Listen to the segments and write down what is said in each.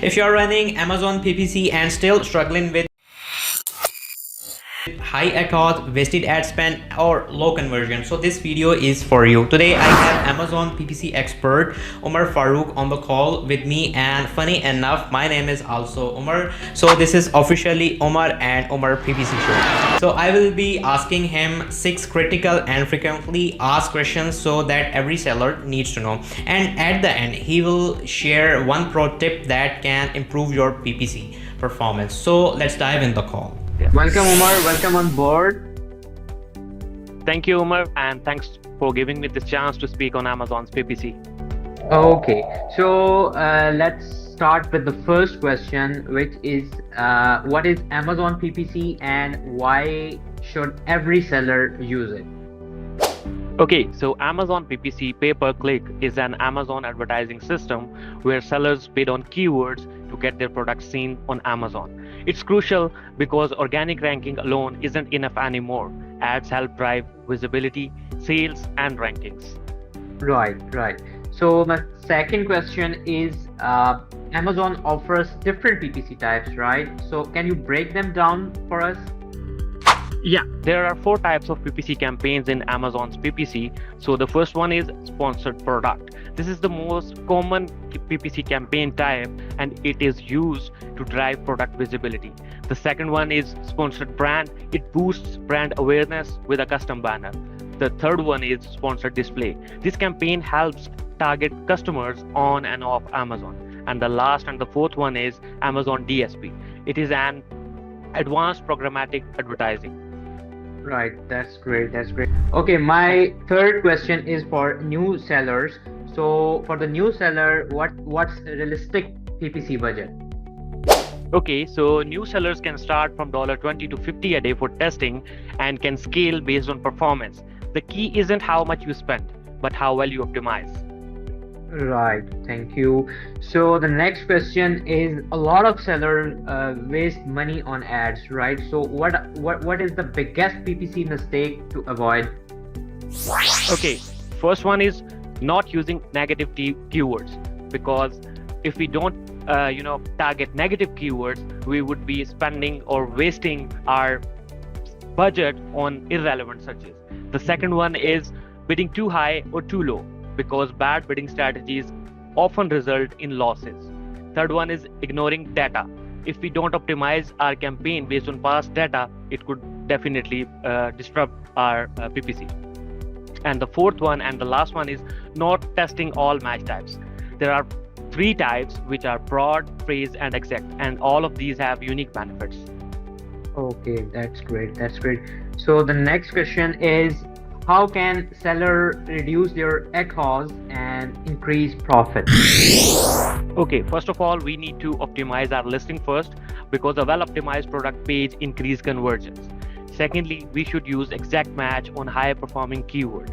If you're running Amazon PPC and still struggling with high ACOS, wasted ad spend or low conversion, so this video is for you. Today I have Amazon PPC expert Omar Farouk on the call with me, and funny enough my name is also Omar, so this is officially Omar and Omar PPC show. So I will be asking him 6 critical and frequently asked questions so that every seller needs to know, and at the end he will share one pro tip that can improve your PPC performance. So let's dive in the call. Welcome, Omar. Welcome on board. Thank you, Omar, and thanks for giving me this chance to speak on Amazon's PPC. Okay, so let's start with the first question, which is what is Amazon PPC and why should every seller use it? Okay, so Amazon PPC pay-per-click is an Amazon advertising system where sellers bid on keywords to get their products seen on Amazon. It's crucial because organic ranking alone isn't enough anymore. Ads help drive visibility, sales, and rankings. Right. So my second question is Amazon offers different PPC types, right? So can you break them down for us? Yeah, there are 4 types of PPC campaigns in Amazon's PPC. So the first one is sponsored product. This is the most common PPC campaign type, and it is used to drive product visibility. The second one is sponsored brand. It boosts brand awareness with a custom banner. The third one is sponsored display. This campaign helps target customers on and off Amazon. And the last and the fourth one is Amazon DSP. It is an advanced programmatic advertising. Right, that's great. Okay, my third question is for new sellers. So for the new seller, what's a realistic PPC budget? Okay, so new sellers can start from $20 to $50 a day for testing and can scale based on performance. The key isn't how much you spend, but how well you optimize. Right, thank you. So the next question is, a lot of sellers waste money on ads, right? So what is the biggest PPC mistake to avoid? Okay, first one is not using negative keywords, because if we don't target negative keywords, we would be spending or wasting our budget on irrelevant searches. The second one is bidding too high or too low, because bad bidding strategies often result in losses. Third one is ignoring data. If we don't optimize our campaign based on past data, it could definitely disrupt our PPC. And the fourth one and the last one is not testing all match types. There are 3 types, which are broad, phrase, and exact, and all of these have unique benefits. Okay, that's great. So the next question is, how can seller reduce their ACOS and increase profit? Okay, first of all, we need to optimize our listing first, because a well-optimized product page increases conversions. Secondly, we should use exact match on high-performing keyword.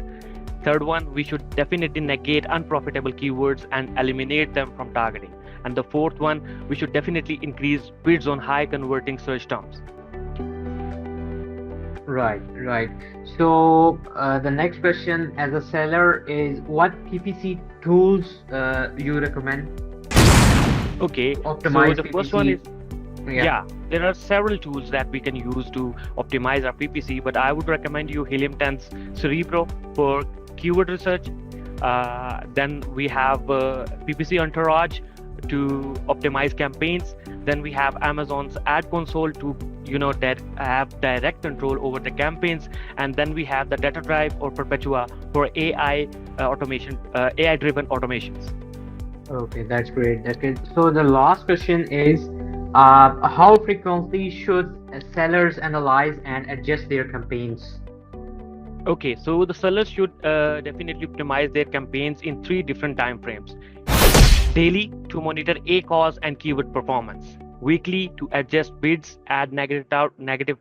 Third one, we should definitely negate unprofitable keywords and eliminate them from targeting. And the fourth one, we should definitely increase bids on high-converting search terms. Right. So the next question as a seller is, what PPC tools you recommend? Okay, Optimize so the PPC. first one is, there are several tools that we can use to optimize our PPC, but I would recommend you Helium 10's Cerebro for keyword research. Then we have PPC Entourage to optimize campaigns. Then we have Amazon's Ad Console to have direct control over the campaigns. And then we have the Data Drive or Perpetua for AI automation, AI-driven automations. Okay, that's great. So the last question is, how frequently should sellers analyze and adjust their campaigns? Okay, so the sellers should definitely optimize their campaigns in 3 different time frames. Daily, to monitor ACOS and keyword performance. Weekly, to adjust bids, add negative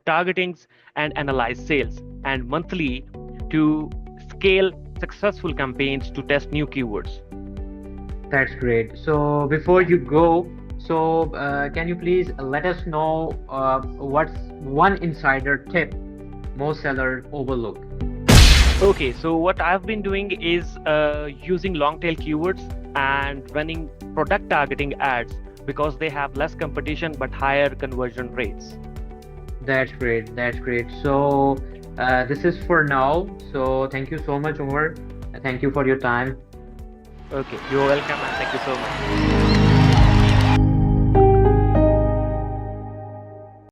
targetings, and analyze sales. And monthly, to scale successful campaigns to test new keywords. That's great. So before you go, can you please let us know what's one insider tip most sellers overlook? Okay, so what I've been doing is using long tail keywords and running product targeting ads because they have less competition but higher conversion rates. That's great. That's great. So this is for now. So thank you so much, Omar. Thank you for your time. Okay, you're welcome and thank you so much.